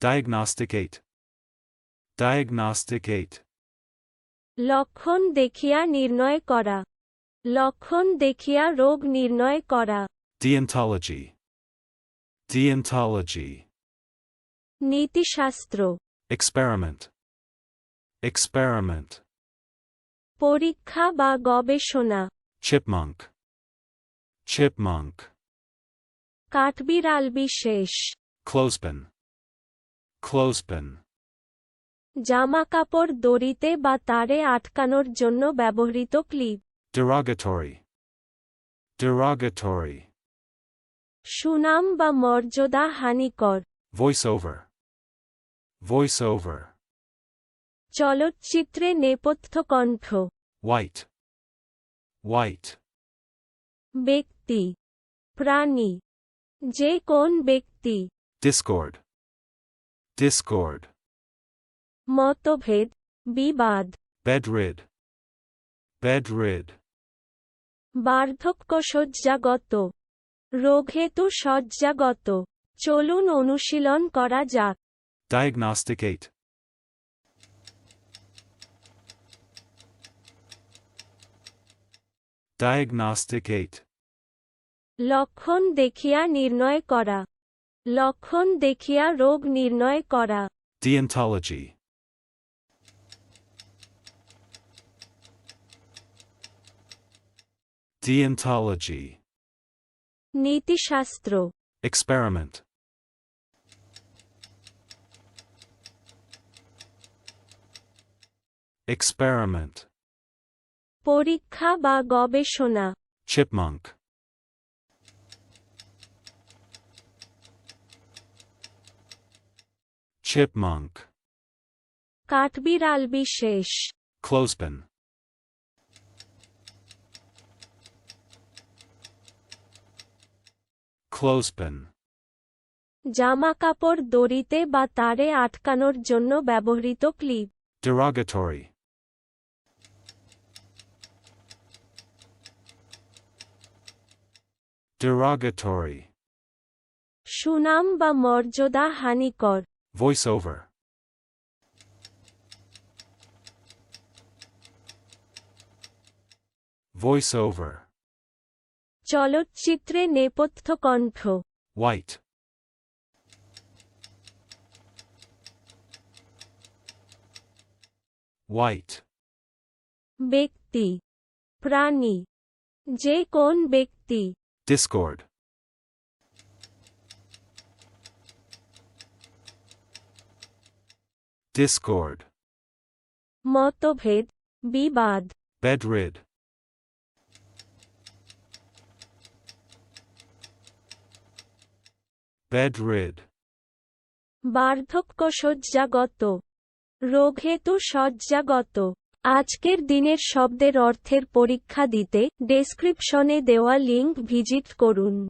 Diagnosticate. Diagnosticate. লক্ষণ দেখিয়া নির্ণয় করা। লক্ষণ দেখিয়া রোগ নির্ণয় করা। Deontology. Deontology. নীতিশাস্ত্র। Experiment. Experiment. পরীক্ষা বা গবেষণা। Chipmunk. Chipmunk. কাঠবিড়াল বিশেষ। Clothespin. Clothespin. জামাকাপড় দড়িতে বা তারে আটকানোর জন্য ব্যবহৃত ক্লিপ। Derogatory. Derogatory. সুনাম বা মর্যাদা হানিকর। Voiceover. Voiceover. চলচ্চিত্রে নেপথ্য কণ্ঠ। White. White. ব্যক্তি, প্রাণী, যে কোন ব্যক্তি। Discord. Discord. মতভেদ, বিবাদ। Bedrid. Bedrid. বার্ধক্য শয্যাগত, রোগহেতু শয্যাগত। চলুন অনুশীলন করা যাক। Diagnosticate. Diagnosticate. লক্ষণ দেখিয়া নির্ণয় করা। লক্ষণ দেখিয়া রোগ নির্ণয় করা। Deontology. Deontology. নীতিশাস্ত্র। Experiment. Experiment. পরীক্ষা বা গবেষণা। Chipmunk. Chipmunk. কাঠবিড়াল বিশেষ। Clothespin. Clothespin. জামাকাপড় দড়িতে বা তারে আটকানোর জন্য ব্যবহৃত ক্লিপ। Derogatory. Derogatory. সুনাম বা মর্যাদা হানিকর। Voiceover. Voiceover. চলচ্চিত্রে নেপথ্য কণ্ঠ। White. White. ব্যক্তি, প্রাণী, যে কোন ব্যক্তি। Discord. Discord. মতভেদ, বিবাদ। Bedrid. Bedrid. বার্ধক্য শয্যাগত, রোগহেতু শয্যাগত। আজকের দিনের শব্দের অর্থের পরীক্ষা দিতে ডেসক্রিপশনে দেওয়া লিংক ভিজিট করুন।